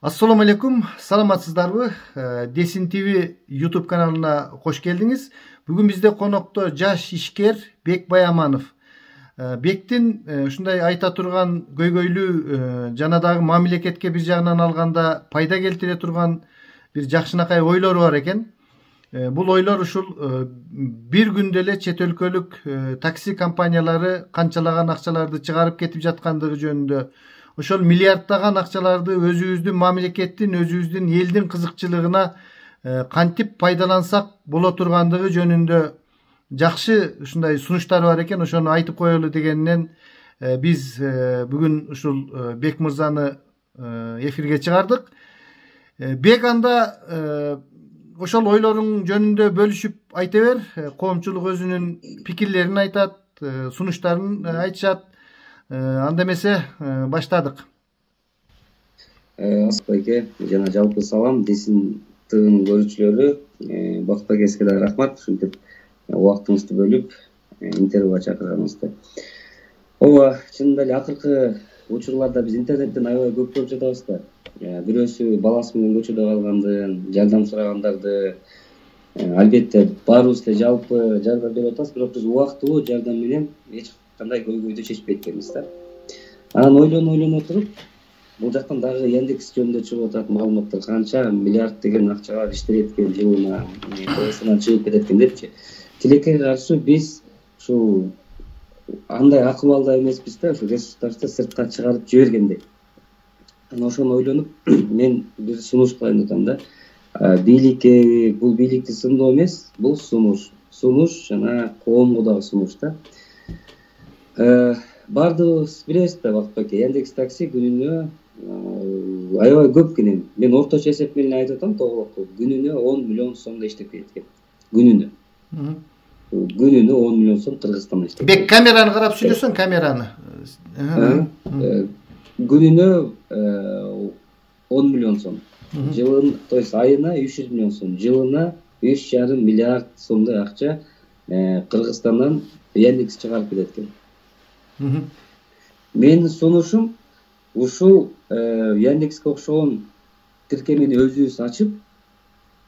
Assalamu alaikum, саламатсыздарбы? Десин ТВ YouTube kanalına hoş geldiniz. Bugün bizde konukta жаш ишкер Бек Баяманов. Бектин ушундай айта турган көйгөйлүү жана дагы мамлекетке бир жагынан алганда пайда келтире турган бир жакшынакай ойлору бар экен. Бул ойлор ушул бир күндө эле чет өлкөлүк такси компаниялары канчалаган акчаларды чыгарып кетип жаткандыгы жөнүндө, ошол миллиарддаган акчаларды өзүбүздүн мамлекеттин, өзүбүздүн элдин кызыкчылыгына кантип пайдалансак боло тургандыгы жөнүндө жакшы ушундай сунуштар бар экен. Ошону айтып коелу дегенден биз бүгүн ушул Бек мырзаны эфирге чыгардык. Бек, анда ошол ойлоруң жөнүндө бөлүшүп айта бер. Коомчулук өзүнүн пикирлерин айтат, сунуштарын айтышат. Анда эмесе баштадык. Асылбеке жана жалпы салам Десин ТВнын көрүүчүлөрү, Бактыбек да рахмат ушинтип убактыңызды бөлүп интервьюга чакырганыңызда. Ооба, чынында эле акыркы учурларда биз интернеттен аябай көп көрүп жатабыз да. Бирөөсү баласы менен көчөдө калгандын, жардам сурагандарды, албетте баарыбыз эле жалпы жардам берип атабыз, бирок биз убактылуу жардам менен эч кандай көйгөйдү чечпей эткенбиз да. Анан ойлоно туруп, бул жактан дагы Яндекс жөнүндө чыгып атат маалыматтар, канча миллиард деген акчага иштер эткен жылына, Кыргызстандан чыгып кетет экен депчи. Тилекке каршы биз ушул андай акыбалда эмеспиз да, ушул ресурстарды сыртка чыгарып жибергендей. Анан ошону ойлонуп, мен бир сунуш кылайын атам да. Бийликке, бул бийликти сындоо эмес, бул сунуш жана коомго дагы сунуш да. Бардыгыбыз билебиз да, Бактыбек, Яндекс такси күнүнө аябай көп кенен. Мен орточо эсеп менен айтып атам, тоголокту. Күнүнө 10 миллион сомдой иштеп кетет. Күнүнө. Күнүнө 10 миллион сом Кыргызстандан иштеп. Бек, камераны карап сүйлөсөң, камераны. Күнүнө 10 миллион сом. Жылына, то есть айына 300 миллион сом. Жылына 3,5 миллиард сомдой акча Кыргызстандан Яндекс чыгарып кетет экен. Менин сунушум ушул Яндекске окшогон тиркемени өзүбүз ачып,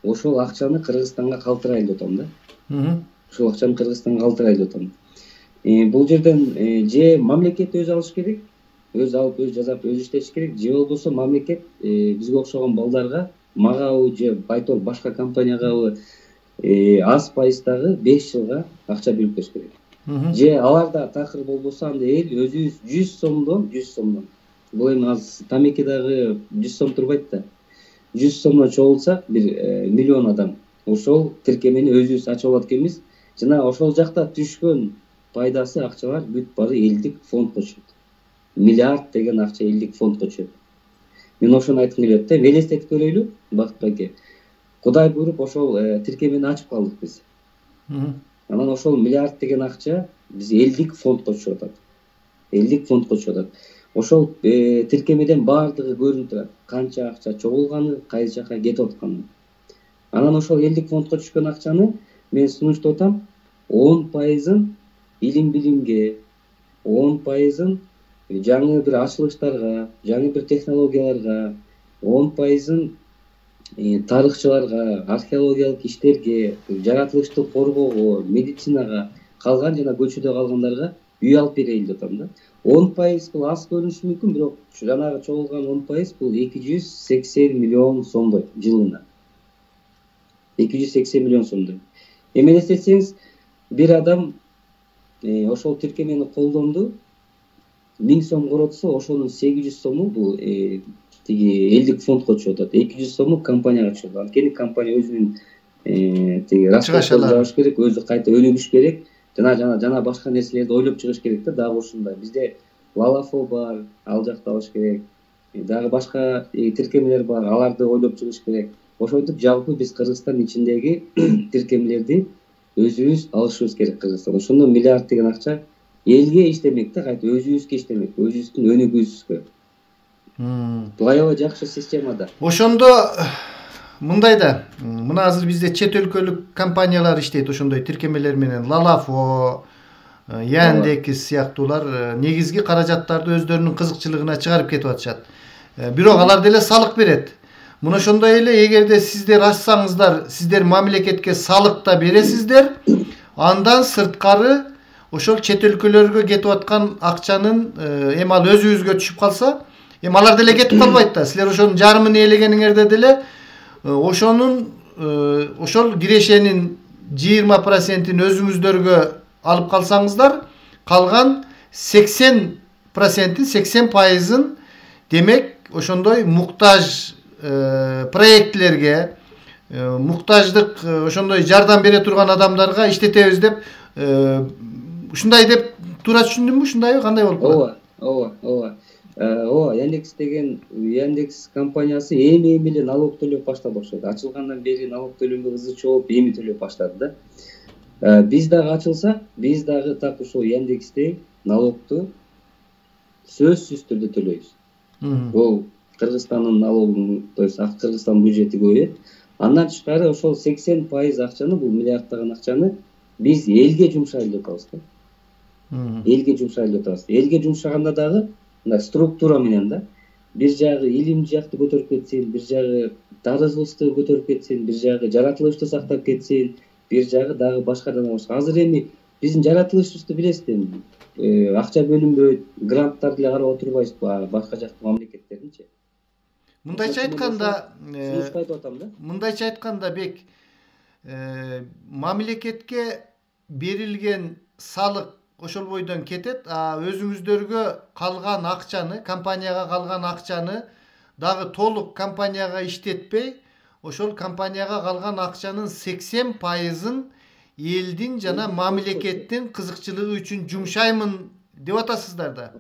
ошол акчаны Кыргызстанга калтырайлы деп атам да. Ошол акчаны Кыргызстанга калтырайлы деп атам. Бул жерден же мамлекет өзү алыш керек, өз алып, өз жазап, өз иштеш керек, же болбосо мамлекет бизге окшогон балдарга, магабы же байтор башка компаниягабы аз пайыздагы 5 жылга акча берип бериш керек. Же аларда такыр болбосо анда эл өзүбүз 100 сомдон. Бул эми аз тамеки дагы 100 сом турбайт да. 100 сомдон чогулсак бир миллион адам ошол тиркемени өзүбүз ачып алат экенбиз. Жана ошол жакта түшкөн пайдасы, акчалар бүт баары элдик фондко түшөт. Миллиард деген акча элдик фондко түшөт. Мен ошону айткым келет да, элестетип көрөйлү, Бактыбек. Кудай буйруп ошол тиркемени ачып калдык биз. Анан ошол миллиард деген акча биз элдик фондко түшүп атат. Элдик фондко түшүп атат. Ошол тиркемеден баардыгы көрүнүп турат. Канча акча чогулганы, кайсы жака кетип атканы. Анан ошол элдик фондко түшкөн акчаны мен сунуштап атам, 10% илим билимге, 10% жаңы бир ачылыштарга, жаңы бир технологияларга, 10% тарыхчыларга, археологиялык иштерге, жаратылышты коргоого, медицинага, калган жана көчөдө калгандарга үй алып берейин деп атам да. 10% бул аз көрүнүшү мүмкүн, бирок жанагы чогулган 10% бул 280 миллион сомдой жылына. 280 миллион сомдой. Элестетсеңиз, бир адам ошол тиркемени колдонду, 1000 сом коротсо, ошонун 800 сому бул тиги элдик фондко түшүп атат. 200 сому компанияга түшөт. Анткени компания өзүнүн тиги расходдорун жабыш керек, өзү кайта өнүгүш керек, жана башка нерселерди ойлоп чыгыш керек да. Дагы ушундай бизде Лалафо бар, ал жакты алыш керек. Дагы башка тиркемелер бар, аларды ойлоп чыгыш керек. Ошентип жалпы биз Кыргызстан ичиндеги тиркемелерди өзүбүз алышыбыз керек Кыргызстан. Ошондо миллиард деген акча элге иштемек да, кайта өзүбүзгө иштемек, өзүбүздүн өнүгүүбүзгө. Бул аябай жакшы система да. Ошондо мындай да, мына азыр бизде чет өлкөлүк компаниялар иштейт ошондой тиркемелер менен. Лалафо, Яндекс сыяктуулар негизги каражаттарды өздөрүнүн кызыкчылыгына чыгарып кетип атышат. Бирок алар деле салык берет. Мына ошондой эле эгерде сиздер ачсаңыздар, сиздер мамлекетке салык да бересиздер. Андан сырткары ошол чет өлкөлөргө кетип аткан акчанын эми ал өзүбүзгө түшүп калса, эми алар деле кетип калбайт да. Силер ошонун жарымын ээлегениңерде деле ошонун ошол кирешенин 20%-ин өзүңүздөргө алып калсаңыздар, калган 80%, 80%-ын демек ошондой муктаж проектлерге, муктаждык ошондой жардам бере турган адамдарга иштетебиз деп ушундай деп туура түшүндүмбү? Ушундайбы? Кандай болуп калат? Ооба. Яндекс компаниясы эми эле налог төлөп баштады окшойт. Ачылгандан бери налог төлөмгө ызы чогуп, эми төлөп баштады да. Биз дагы ачылсак, биз дагы так ушул Яндекстей налогду сөзсүз түрдө төлөйбүз. Бул Кыргызстандын налогун, то есть Кыргызстан бюджети көбөйөт. Андан тышкары ошол 80% акчаны, бул миллиарддаган акчаны биз элге жумшайлы деп атабыз да. Элге жумшайлы деп атабыз. Элге жумшаганда дагы мына структура менен да. Бир жагы илим жакты көтөрүп кетсин, бир жагы дарыгылыкты көтөрүп кетсин, бир жагы жаратылышты сактап кетсин, бир жагы дагы башкадан башка. Азыр эми биздин жаратылышыбызды билесиз, акча бөлүнбөйт, гранттар деле карап отурбайбыз башка жактын мамлекеттеринчи. Мындайча айтканда, Бек, мамлекетке берилген салык ошол бойдон кетет, а өзүңүздөргө калган акчаны, компанияга калган акчаны дагы толук компанияга иштетпей, ошол компанияга калган акчанын 80%-ын элдин жана мамлекеттин кызыкчылыгы үчүн жумшаймын деп атасыздар да.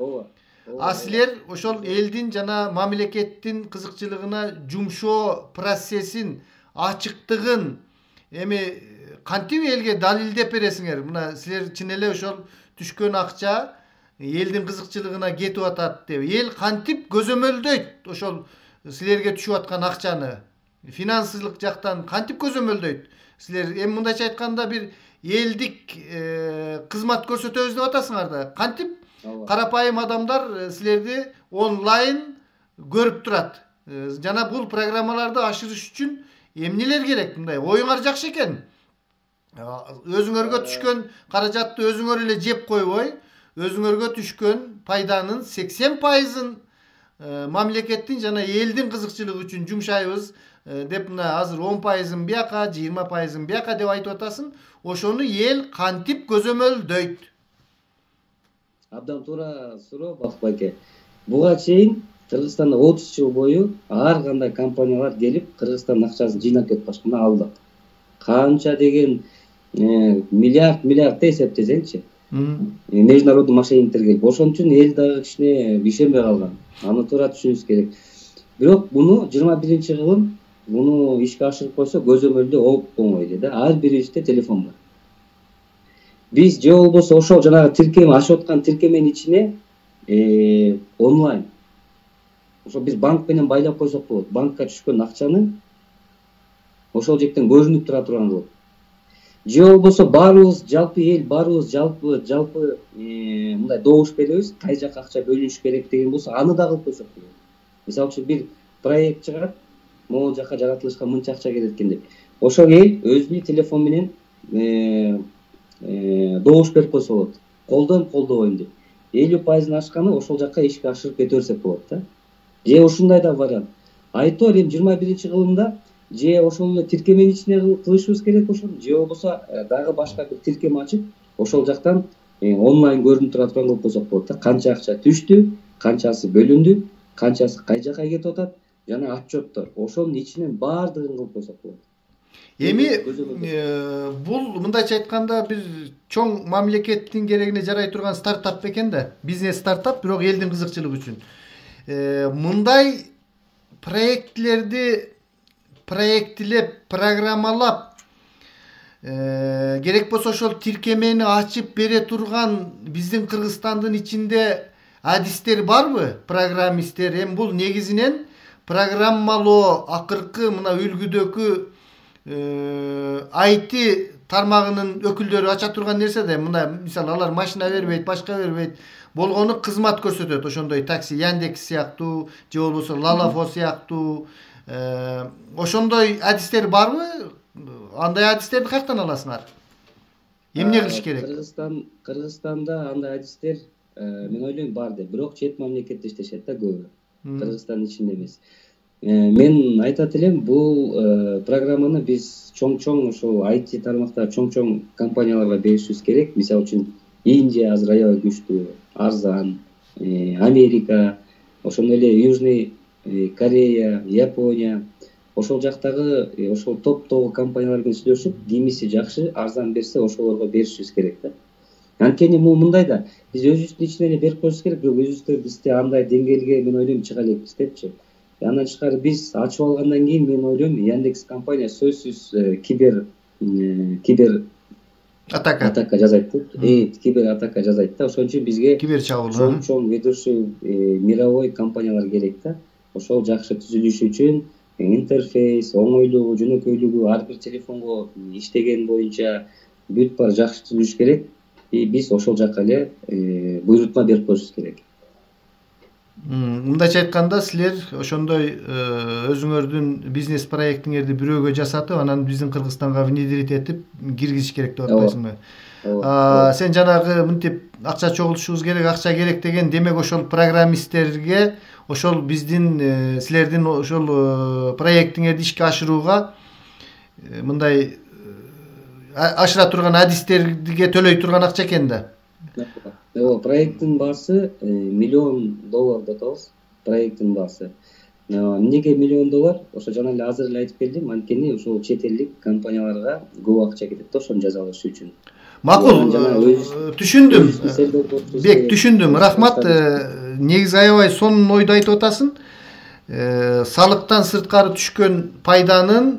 А силер ошол элдин жана мамлекеттин кызыкчылыгына жумшоо процессин, ачыктыгын эми кантип элге далилдеп бересиңер? Мына силер чын эле ошол түшкөн акча элдин кызыкчылыгына кетип атат деп. Эл кантип көзөмөлдөйт ошол силерге түшүп аткан акчаны? Финансылык жактан кантип көзөмөлдөйт? Силер эми мындайча айтканда бир элдик кызмат көрсөтөбүз деп атасыңар да. Кантип карапайым адамдар силерди онлайн көрүп турат? Жана бул программаларды ашырыш үчүн эмнелер керек? Мындай оюңар жакшы экен. Өзүңөргө түшкөн каражатты өзүңөр эле жеп койбой, өзүңөргө түшкөн пайданын 80%-ын мамлекеттин жана элдин кызыкчылыгы үчүн жумшайбыз деп, мына азыр 10%-ын бияка, 20%-ын бияка деп айтып атасың. Ошону эл кантип көзөмөлдөйт? Абдан туура суроо Бакыт байке. Буга чейин Кыргызстанда 30 жыл бою ар кандай компаниялар келип Кыргызстандын акчасын жыйнап кетип башкана алдап. Канча деген миллиард эсептесеңчи. Международный мошенниктер келип, ошон үчүн эл дагы кичине ишенбей калган. Аны туура түшүнүш керек. Бирок буну 21-кылым буну ишке ашырып койсо көзөмөлдөө оңой эле да. Ар бирибизде телефон бар. Биз же болбосо ошол жанагы тиркеме, ашып аткан тиркеменин ичине онлайн. Ошо биз банк менен байлап койсок болот. Банкка түшкөн акчаны ошол жактан көрүнүп тура турган болот. Же болбосо баарыбыз жалпы эл, баарыбыз жалпы мындай добуш беребиз, кай жака акча бөлүнүш керек деген болсо, аны да кылып койсок болот. Мисалы үчүн бир проект чыгат, могул жака жаратылышка мынча акча керек экен деп. Ошол эл өзүнүн телефон менен добуш берип койсо болот. Колдобойм деп. 50%-ын ашканы ошол жака ишке ашырып кете берсек болот да. Же ушундай да вариант. Айтор эми 21-кылымда же ошол тиркеменин ичине кылышыбыз керек ошону, же болбосо дагы башка бир тиркеме ачып, ошол жактан онлайн көрүнүп тура турган кылып койсок болот да. Канча акча түштү, канчасы бөлүндү, канчасы кай жака кетип атат, жана отчеттор. Ошонун ичинен баардыгын кылып койсок болот. Эми бул мындайча айтканда бир чоң мамлекеттин керегине жарай турган стартап бекен да. Бизнес стартап, бирок элдин кызыкчылыгы үчүн. Мындай проектлерди проектилеп, программалап, керек болсо ошол тиркемени ачып бере турган биздин Кыргызстандын ичинде адистер барбы? Программисттер. Эми бул негизинен программалоо акыркы мына үлгүдөгү IT тармагынын өкүлдөрү ача турган нерсе да мына мисалы алар машина бербейт, башка бербейт. Болгону кызмат көрсөтөт ошондой такси, Яндекс сыяктуу же болбосо Лалафо сыяктуу. Ошондой адистер барбы? Андай адистерди каяктан аласыңар? Эмне кылыш керек? Кыргызстанда андай адистер мен ойлойм бар деп, бирок чет мамлекетте иштешет да көбү. Кыргызстандын ичинде эмес. Мен айтат элем, бул программаны биз чоң ошол IT тармактагы чоң компанияларга беришибиз керек. Мисалы үчүн Индия азыр аябай күчтүү, арзан, Америка, ошондой эле Южный Корея, Япония, ошол жактагы ошол топтогу компаниялар менен сүйлөшүп, кимиси жакшы, арзан берсе ошолорго беришибиз керек да. Анткени бул мындай да, биз өзүбүздүн ичинен эле берип коюшубуз керек, бирок өзүбүздө андай деңгээлге мен ойлойм чыга элекпиз депчи. Андан тышкары биз ачып алгандан кийин мен ойлойм Яндекс компания сөзсүз кибер атака жасайт деп. Кибер атака жасайт да. Ошон үчүн бизге кибер чабуул, чоң ведущий мировой компаниялар керек да. Ошол жакшы түзүлүшү үчүн интерфейс, оңойлугу, жөнөкөйлүгү, ар бир телефонго иштеген боюнча бүт баары жакшы түзүлүш керек. Биз ошол жака эле буйрутма берип коюшубуз керек. Мындайча айтканда силер ошондой өзүңөрдүн бизнес проектиңерди бирөөгө жасатып, анан биздин Кыргызстанга внедрить этип киргизиш керек деп атпайсыңбы? Сен жанагы мынтип акча чогултушубуз керек, акча керек деген, демек ошол программисттерге, ошол биздин силердин ошол проектиңерди ишке ашырууга мындай ашыра турган адистерге төлөй турган акча экен да. Проекттин баасы $1 миллион деп атабыз. Проекттин баасы. Эмнеге $1 миллион? Ошо жана эле азыр эле айтып келдим, анткени ошол чет элдик компанияларга көп акча кетет да ошону жазалыш үчүн. Макул, түшүндүм. Бек, түшүндүм. Рахмат. Негизи аябай сонун ойду айтып атасың. Салыктан сырткары түшкөн пайданын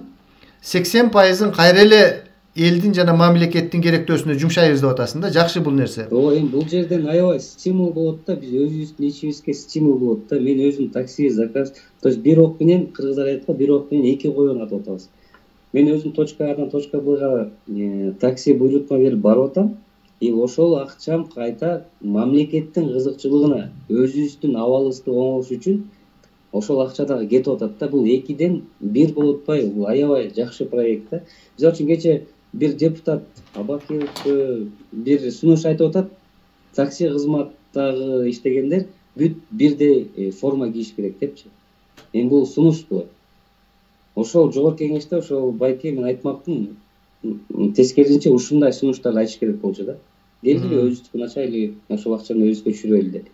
80%-ын кайра эле элдин жана мамлекеттин керектөөсүнө жумшайбыз деп атасың да. Жакшы бул нерсе. Эми бул жерден аябай стимул болот да, биз өзүбүздүн ичибизге стимул болот да. Мен өзүм такси заказ, то есть бир ок менен, кыргыздар айтат го, бир ок менен 2 коён атып атабыз. Мен өзүм точка Адан точка Бга такси буйрутма берип барып атам. Ошол акчам кайта мамлекеттин кызыкчылыгына, өзүбүздүн абалыбызды оңош үчүн ошол акча дагы кетип атат да. Бул 2ден 1 болуп атпайбы? Бул аябай жакшы проект да. Мисалы үчүн кече бир депутат Абакиев бир сунуш айтып атат, такси кызматтагы иштегендер бүт бирдей форма кийиш керек депчи. Эми бул сунуш бул. Ошол жогорку кеңеште ошол байке мен айтмакмын, тескерисинче ушундай сунуштарды айтыш керек болчу да. Келгиле өзүбүздүн ачайлы, ошол акчаны өзүбүзгө түшүрөлү деп.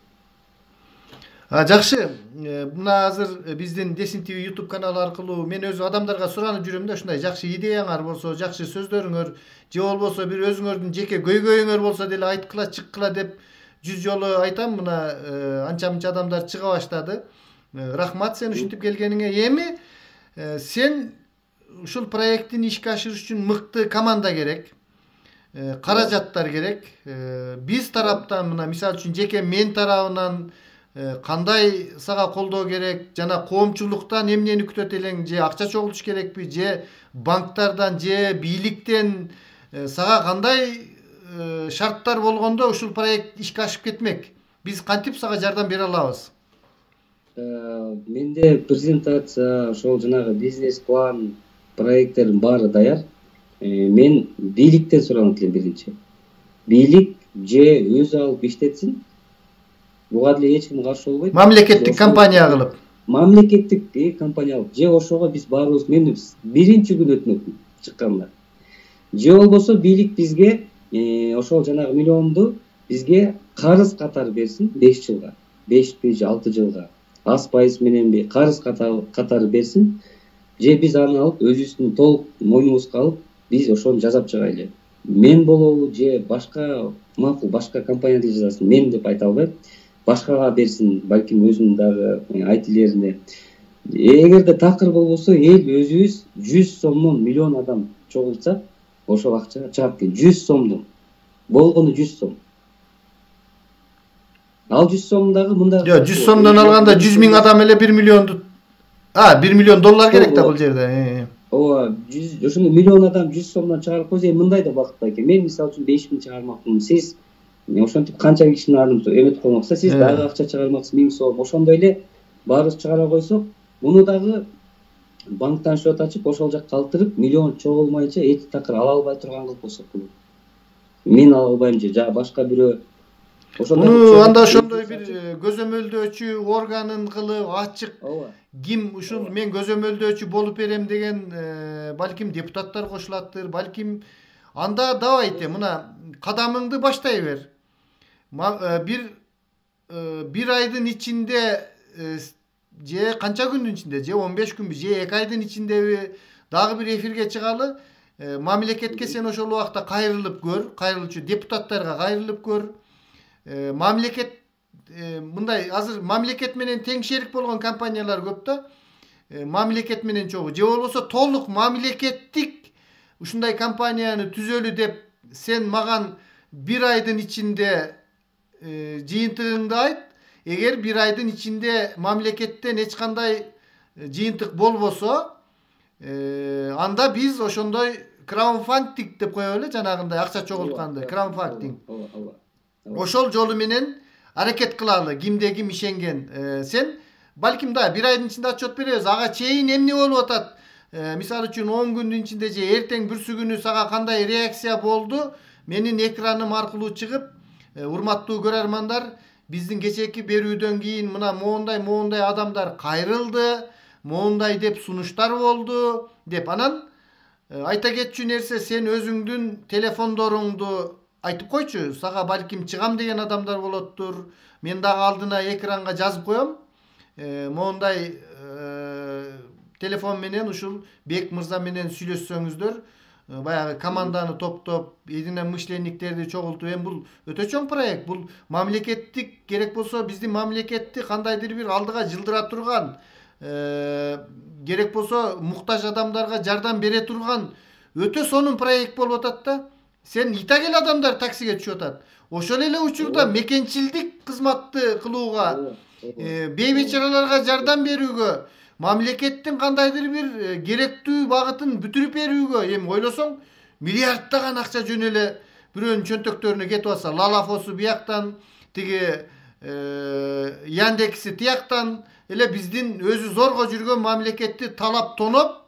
Жакшы. Мына азыр биздин Десин ТV YouTube каналы аркылуу мен өзү адамдарга суранып жүрөм да, ушундай жакшы идеяңар болсо, жакшы сөздөрүңөр же болбосо бир өзүңөрдүн жеке көйгөйүңөр болсо деле айткыла, чыккыла деп 100 жолу айтам. Мына анча-мынча адамдар чыга баштады. Рахмат сен ушинтип келгениңе. Эми сен ушул проекттин ишке ашырыш үчүн мыкты команда керек. Каражаттар керек. Биз тараптан мына мисалы үчүн жеке мен тарабынан кандай сага колдоо керек, жана коомчулуктан эмнени күтөт элең, же акча чогултуш керекпи, же банктардан, же бийликтен сага кандай шарттар болгондо ушул проект ишке ашып кетмек? Биз кантип сага жардам бере алабыз? Менде презентация, ошол жанагы бизнес план, проекттердин баары даяр. Мен бийликтен суранат элем биринчи. Бийлик же өзү алып иштетсин. Буга деле эч ким каршы болбойт. Мамлекеттик компания кылып. Мамлекеттик компания кылып. Же ошого биз баарыбыз, мен биринчи күн өтмөкмүн чыкканда. Же болбосо бийлик бизге ошол жанагы миллионду бизге карыз катары берсин 5 жылга. 5 же 6 жылга. Аз пайыз менен карыз катары берсин. Же биз аны алып өзүбүздүн толук мойнубузга алып, биз ошону жасап чыгайлы. Мен болобу же башка, макул башка компания деле жасасын, мен деп айта албайм. Башкага берсин, балким өзүнүн дагы айтилерине. Эгерде такыр болбосо, эл өзүбүз 100 сомдон миллион адам чогултса, ошол акчага чыгат экен. 100 сомдон. Болгону 100 сом. Ал 100 сом дагы мында. Жок, 100 сомдон алганда 100 миң адам эле 1 миллионду. $1 миллион керек да бул жерде. ооба ошондо миллион адам 100 сомдон чыгарып койсо эми мындай да бакыт бар экен. Мен мисалы үчүн 5000 чыгармакмын. Сиз ошентип канча кишинин арын эметип коймоксуз. Сиз дагы акча чыгармаксыз 1000 сом. Ошондой эле баарыбыз чыгара койсок, муну дагы банктан счет ачып, ошол жакка калтырып, миллион чогулмайча эти такыр ала албай турган кылып койсок болот. Мен ала албайм же башка бирөө. Муну анда ошондой бир көзөмөлдөөчү органын кылып ачык ким ушул мен көзөмөлдөөчү болуп берем деген балким депутаттар кошулаттыр, балким анда давайте мына кадамыңды баштай бер. Бир айдын ичинде же канча күндүн ичинде, же 15 күнбү, же 2 айдын ичиндеби дагы бир эфирге чыгалы. Мамлекетке сен ошол убакта кайрылып көр, кайрылчу депутаттарга кайрылып көр. Мамлекет мындай азыр мамлекет менен тең шерик болгон компаниялар көп да. Мамлекет менен чогуу же болбосо толук мамлекеттик ушундай компанияны түзөлү деп сен маган бир айдын ичинде жыйынтыгыңды айт. Эгер бир айдын ичинде мамлекеттен эч кандай жыйынтык болбосо, анда биз ошондой краудфандинг деп коелу, жанагындай акча чогултканды, краудфандинг. Ошол жолу менен аракет кылалы, кимде ким ишенген. Сен балким да бир айдын ичинде отчет беребиз. Ага чейин эмне болуп атат? Мисалы үчүн 10 күндүн ичинде же эртең бүрсү күнү сага кандай реакция болду? Менин экраным аркылуу чыгып, урматтуу көрөрмандар, биздин кечээки берүүдөн кийин мына моундай адамдар кайрылды, моундай деп сунуштар болду деп. Анан айта кетчү нерсе, сен өзүңдүн телефондоруңду айтып койчу, сага балким чыгам деген адамдар болоттур. Мен дагы алдына экранга жазып коем. Моундай телефон менен ушул Бек мырза менен сүйлөшсөңүздөр, баягы команданы топтоп, единомышленниктерди чогултуп, эми бул өтө чоң проект. Бул мамлекеттик керек болсо биздин мамлекетти кандайдыр бир алдыга жылдыра турган, керек болсо муктаж адамдарга жардам бере турган өтө сонун проект болуп атат да. Сен итагел адамдар таксиге түшүп атат. Ошол эле учурда мекенчилдик кызматты кылууга, бейбечараларга жардам берүүгө, мамлекеттин кандайдыр бир керектүү багытын бүтүрүп берүүгө, эми ойлосоң миллиарддаган акча жөн эле бирөөнүн чөнтөктөрүнө кетип атса, Лалафосу бияктан, тиги Яндекси тияктан эле биздин өзү зорго жүргөн мамлекетти талап тоноп,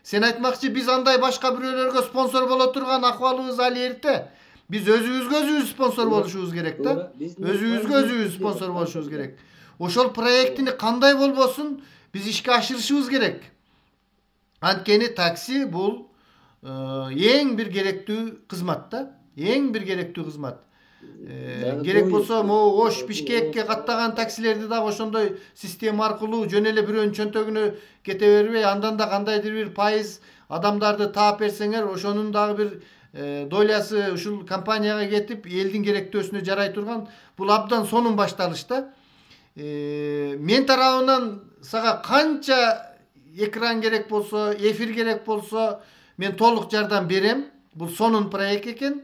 сен айтмакчы биз андай башка бирөөлөргө спонсор боло турган акыбалыбыз али эрте. Биз өзүбүзгө өзүбүз спонсор болушубуз керек да. Өзүбүзгө өзүбүз спонсор болушубуз керек. Ошол проектини кандай болбосун биз ишке ашырышыбыз керек. Анткени такси бул эң бир керектүү кызмат да. Эң бир керектүү кызмат. Керек болсо могу Ош, Бишкекке каттаган таксилерди дагы ошондой система аркылуу жөн эле бирөөнүн чөнтөгүнө кете бербей, андан да кандайдыр бир пайыз адамдарды таап берсеңер, ошонун дагы бир долясы ушул компанияга кетип, элдин керектөөсүнө жарай турган, бул абдан сонун башталыш да. Мен тарабымдан сага канча экран керек болсо, эфир керек болсо, мен толук жардам берем. Бул сонун проект экен.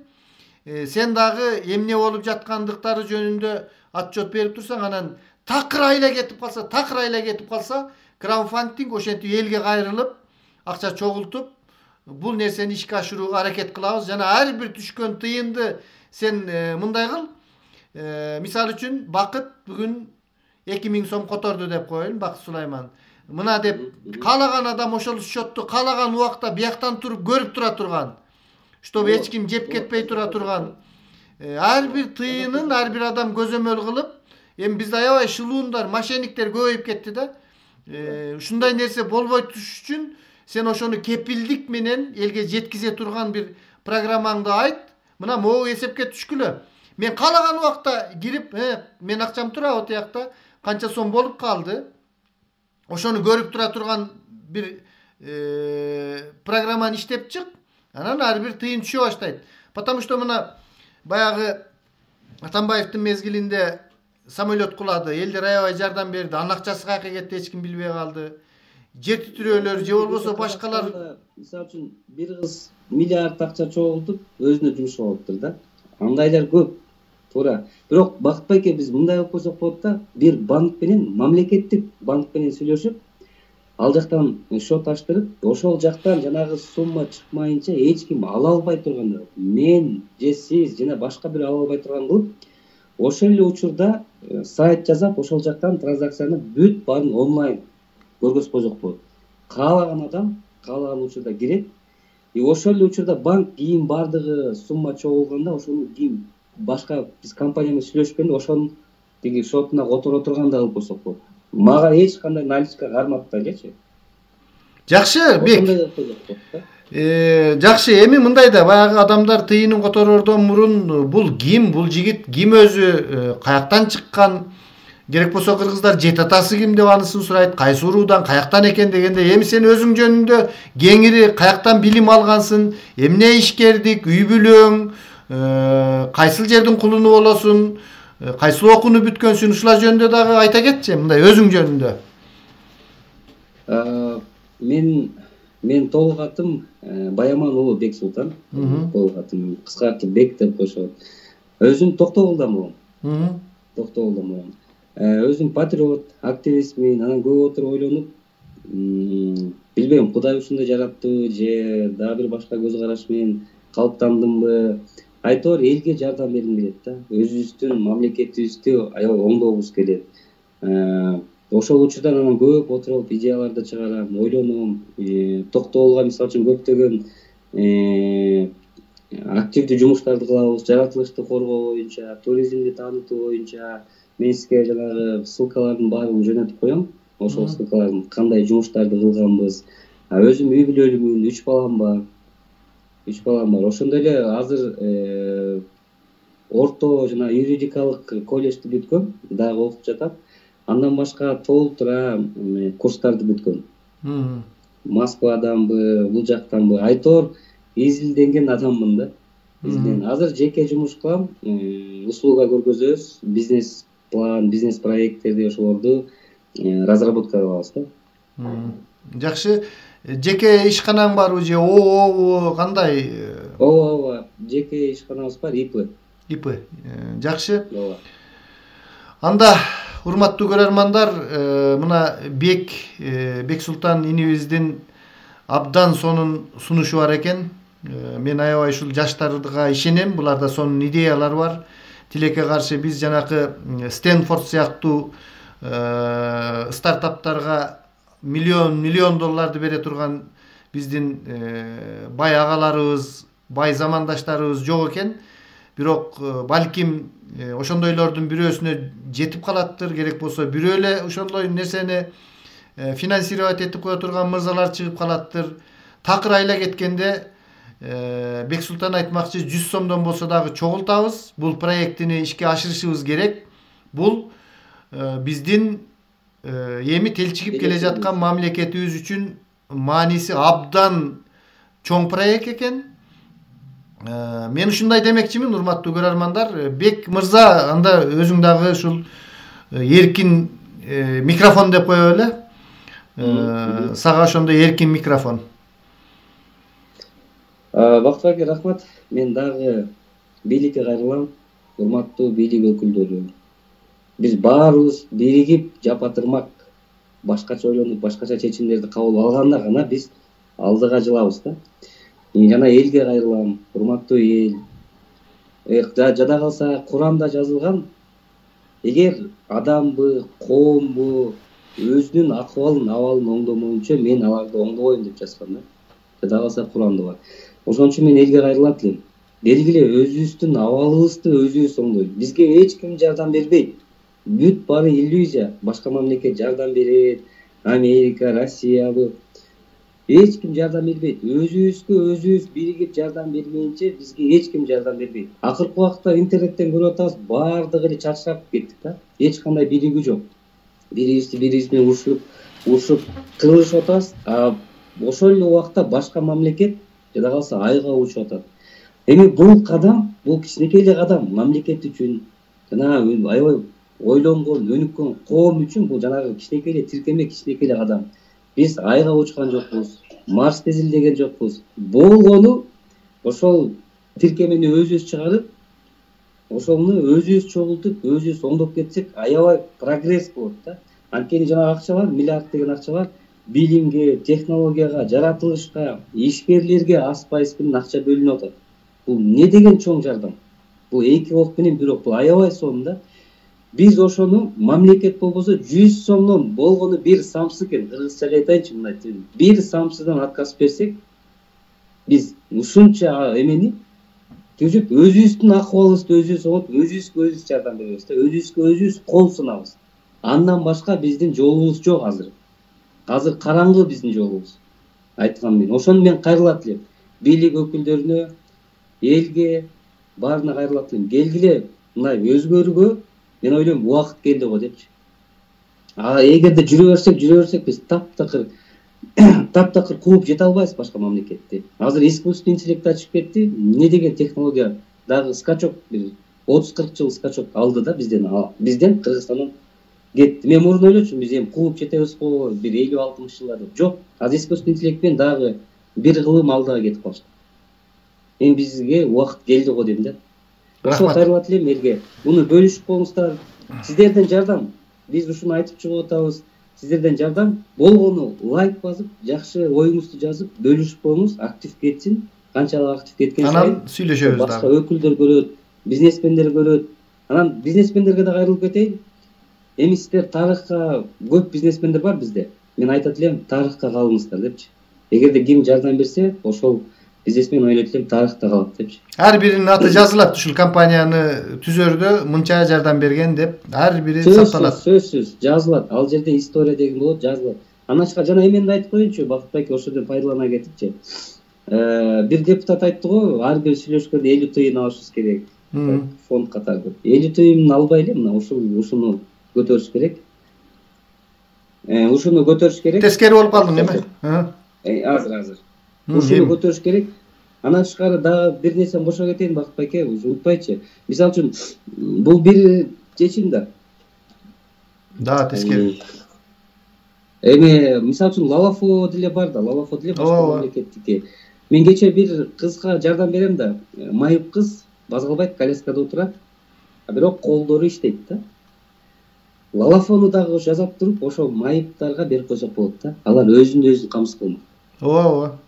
Сен дагы эмне болуп жаткандыктары жөнүндө отчет берип турсаң, анан такыр айла кетип калса, краудфандинг ошентип элге кайрылып, акча чогултуп, бул нерсени ишке ашырууга аракет кылабыз. Жана ар бир түшкөн тыйынды сен мындай кыл. Мисалы үчүн Бакыт бүгүн 2000 сом которду деп коелу, Бакыт Сулайман. Мына деп каалаган адам ошол счетту каалаган убакта бияктан туруп көрүп тура турган. Чтобы эч ким жеп кетпей тура турган. Ар бир тыйынын ар бир адам көзөмөл кылып, эми бизде аябай шылуундар, мошенниктер көбөйүп кетти да. Ушундай нерсе болбой туруш үчүн сен ошону кепилдик менен элге жеткизе турган бир программаңды айт. Мына могу эсепке түшкүлө. Мен каалаган убакта кирип, мен акчам тура о тиякта, канча сом болуп калды. Ошону көрүп тура турган бир программаны иштеп чык. Анан ар бир тыйын түшө баштайт. Потому что мына баягы Атамбаевдин мезгилинде самолет кулады, элдер аябай жардам берди, анын акчасы каяка кетти, эч ким билбей калды. Жер титирөөлөр же болбосо башкалар, мисалы үчүн бир кыз миллиард акча чогултуп өзүнө жумуш кылыптыр да. Андайлар көп. Туура. Бирок Бакыт байке биз мындай кылып койсок болот да, бир банк менен, мамлекеттик банк менен сүйлөшүп, ал жактан счет ачтырып, ошол жактан жанагы сумма чыкмайынча эч ким ала албай турганда, мен же сиз жана башка бир ала албай турган кылып, ошол эле учурда сайт жасап, ошол жактан транзакцияны бүт баарын онлайн көргөзүп койсок болот. Каалаган адам каалаган учурда кирет. Ошол эле учурда банк кийин баардыгы сумма чогулганда, ошону кийин башка биз компания менен сүйлөшкөндө ошонун тиги шотуна которо турганда кылып койсок болот. Мага эч кандай наличка карматпай элечи. Жакшы, Бек. Жакшы, эми мындай да, баягы адамдар тыйынын которордон мурун бул ким, бул жигит ким өзү, каяктан чыккан, керек болсо кыргыздар жет атасы ким деп анысын сурайт, кайсы уруудан, каяктан экен дегенде, эми сен өзүң жөнүндө кеңири каяктан билим алгансың, эмне ишкердик, үй бүлөң, кайсыл жердин кулуну болосуң, кайсыл окууну бүткөнсүң, ушулар жөнүндө дагы айта кетчи, мындай өзүң жөнүндө. Мен толук атым Баяман уулу Бексултан. Толук атым кыскартып Бек деп коюшат. Өзүм Токтогулдан болом. Өзүм патриот, активистмин, анан көп отуруп ойлонуп, билбейм, Кудай ушундай жараттыбы же дагы бир башка көз караш менен калыптандымбы. Айтор элге жардам бергим келет да. Өзүбүздүн мамлекетибизди аябай оңдогубуз келет. Ошол учурдан анан көп отуруп идеяларды чыгарам, ойлоном. Токтогулга мисалы үчүн көптөгөн активдүү жумуштарды кылабыз, жаратылышты коргоо боюнча, туризмди таанытуу боюнча. Мен сизге жанагы ссылкалардын баарын жөнөтүп коем. Ошол ссылкалардын кандай жумуштарды кылганбыз. Өзүм үй бүлөлүмүн, 3 балам бар. Ошондой эле азыр орто жана юридикалык колледжди бүткөм, дагы окуп жатам. Андан башка толтура курстарды бүткөм. Москваданбы, бул жактанбы. Айтор изилденген адаммын да. Азыр жеке жумуш кылам, услуга көргөзөбүз, бизнес план, бизнес проекттерди ошолорду разработка кылабыз да. Жакшы. Жеке ишканаң барбы же ООО кандай? Ооба, жеке ишканабыз бар, ИП. Жакшы. Анда урматтуу көрөрмандар, мына Бексултан инибиздин абдан сонун сунушу бар экен. Мен аябай ушул жаштарга ишенем, буларда сонун идеялар бар. Тилекке каршы биз жанакы Стэнфорд сыяктуу стартаптарга миллион долларды бере турган биздин бай агаларыбыз, бай замандаштарыбыз жок экен. Бирок балким ошондойлордун бирөөсүнө жетип калаттыр, керек болсо бирөө эле ошондой нерсени финансировать этип кое турган мырзалар чыгып калаттыр. Такыр айла кеткенде Бексултан айтмакчы 100 сомдон болсо дагы чогултабыз. Бул проектини ишке ашырышыбыз керек. Бул биздин эми телчигип келе жаткан мамлекетибиз үчүн мааниси абдан чоң проект экен. Мен ушундай демекчимин, урматтуу көрөрмандар. Бек мырза, анда өзүң дагы ушул эркин микрофон деп коелу эле. Сага ошондой эркин микрофон. Бактыбек, рахмат. Мен дагы бийликке кайрылам. Урматтуу бийлик өкүлдөрү. Биз баарыбыз биригип жапатырмак, башкача ойлонуп, башкача чечимдерди кабыл алганда гана биз алдыга жылабыз да. Жана элге кайрылам, урматтуу эл. Жада калса Куранда жазылган, эгер адамбы, коомбу өзүнүн акыбалын, абалын оңдомоюнча мен аларды оңдобойм деп жазган да. Жада калса Куранда бар. Ошон үчүн мен элге кайрылат элем. Белгиле өзүбүздүн абалыбызды өзүбүз оңдойлу. Бизге эч ким жардам бербейт. Бүт баары иллюзия. Башка мамлекет жардам берет, Америка, Россиябы. Эч ким жардам бербейт. Өзүбүзгө өзүбүз биригип жардам бермейинче бизге эч ким жардам бербейт. Акыркы убакта интернеттен көрүп атабыз, баардыгы эле чарчап кеттик да. Эч кандай биригүү жок. Бирибиз менен урушуп кылышып атабыз. Ошол эле убакта башка мамлекет жада калса айга учуп атат. Эми бул кадам, бул кичинекей эле кадам мамлекет үчүн, жана аябай ойлонгон, өнүккөн коом үчүн бул жанагы кичинекей эле тиркеме, кичинекей эле кадам. Биз айга учкан жокпуз, Марсты изилдеген жокпуз. Болгону ошол тиркемени өзүбүз чыгарып, ошону өзүбүз чогултуп, өзүбүз оңдоп кетсек, аябай прогресс болот да. Анткени жанагы акча бар, миллиард деген акча бар. билимге, технологияга, жаратылышка, ишкерлерге аз пайыз менен акча бөлүнүп атат. Бул не деген чоң жардам? Бул 2 ок менен 1 ок. Бул аябай сонда. Биз ошону мамлекет болбосо 100 сомдон болгону бир самсы экен. Кыргызчага айтайынчы мындай. Бир самсыдан отказ берсек, биз ушунча эмени түзүп өзүбүздүн акыбалыбызды өзүбүз оңоп, өзүбүзгө жардам беребиз да, өзүбүз кол сунабыз. Андан башка биздин жолубуз жок азыр. Азыр караңгы биздин жолубуз. Айткан мен. Ошону мен кайрылат элем. Бийлик өкүлдөрүнө, элге, баарына кайрылат элем. Келгиле, мындай өзгөрүүгө мен ойлойм убакыт келди го депчи. Эгерде жүрө берсек биз таптакыр кууп жете албайбыз башка мамлекетти. Азыр искусственный интеллект ачып кетти. Не деген технология дагы скачок, бир 30-40 жыл скачок алды да бизден Кыргызстандан кетти. Мен мурун ойлочумун, биз эми кууп жетебиз го, бир 50-60 жылда. Жок, азыр искусственный интеллектпен дагы бир кылым алдыга кетип калышты. Эми бизге убакыт келди го дейм да. Ошо кайрылат элем элге. Буну бөлүшүп коңуздар. Сиздерден жардам. Биз ушуну айтып чыгып атабыз. Сиздерден жардам. Болгону лайк басып, жакшы оюңузду жазып, бөлүшүп коюңуз, актив кетсин. Канчалык актив кеткен сайын анан сүйлөшөбүз дагы. Башка өкүлдөр көрөт, бизнесмендер көрөт. Анан бизнесмендерге да кайрылып кетейин. Эми сиздер тарыхка, көп бизнесмендер бар бизде. Мен айтат элем, тарыхка калыңыздар депчи. Эгерде ким жардам берсе, ошол бизнесмен ойлойт элем тарыхта калат депчи. Ар биринин аты жазылат ушул компанияны түзөрдө мынча жардам берген деп, ар бири сакталат. Сөзсүз жазылат. Ал жерде история деген болот, жазылат. Анашка жана эмени айтып коеюнчу, Бакытбек ошодон пайдалана кетипчи. Бир депутат айтты го, ар бир сүйлөшкөндө 50 тыйын алышыбыз керек. Фонд катары. 50 тыйын албай эле, мына ушуну көтөрүш керек. Ушуну көтөрүш керек. Тескери болуп калдың эме? Азыр. Ушуну көтөрүш керек. Анан тышкары дагы бир нерсени кошо кетейин, Бакытбек, унутпайчы. Мисалы үчүн бул бир чечим да. Да, тескери. Эми мисалы үчүн Лалафо деле бар да, Лалафо деле башка мамлекеттики. Мен кече бир кызга жардам берем да, майып кыз, базгалбайт, коляскада отурат. Бирок колдору иштейт да. Лалафону дагы жазап туруп, ошо майыптарга берип койсок болот да. Алар өзүн камсыз кылмак. Ооба.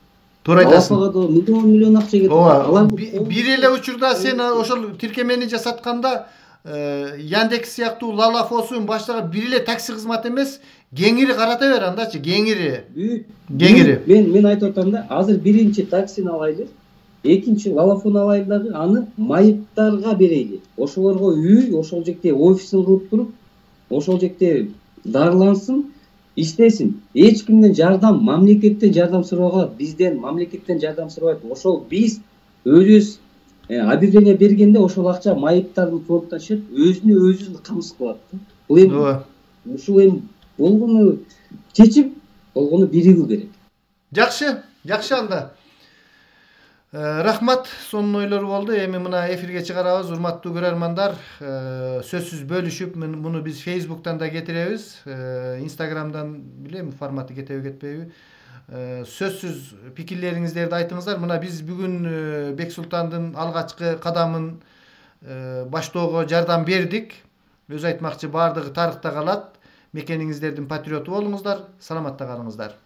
Туура айтасың. Лалафого миллион акча кетет. Ооба. Бир эле учурда сен ошол тиркемени жасатканда Яндекс сыяктуу Лалафосун баштагы бир эле такси кызматы эмес, кеңири карата бер андачы, кеңири. Мен айтып атам да, азыр биринчи таксини алайлы, экинчи Лалафону алайлы дагы, аны майыптарга берейли. Ошолорго үй, ошол жекте офисин кылып туруп, ошол жекте дарылансын, иштесин. Эч кимден жардам, мамлекеттен жардам сурабай калат, бизден мамлекеттен жардам сурабайт. Ошол биз өзүбүз объявление бергенде ошол акча майыптардын фондуна түшөт, өзүн камсыз кылат. Бул эми ушул эми болгону чечим, болгону биригүү керек. Жакшы анда. Рахмат, сонун ойлор болду. Эми мына эфирге чыгарабыз, урматтуу көрөрмандар. Сөзсүз бөлүшүп, муну биз Facebook'тан да кетиребиз. Instagram'дан билем форматы кетеби кетпейби. Сөзсүз пикирлериңизди айтыңыздар. Мына биз бүгүн Бексултандын алгачкы кадамын баштоого жардам бердик. Өз айтмакчы бардыгы тарыхта калат. Мекениңиздердин патриоту болуңуздар. Саламатта калыңыздар.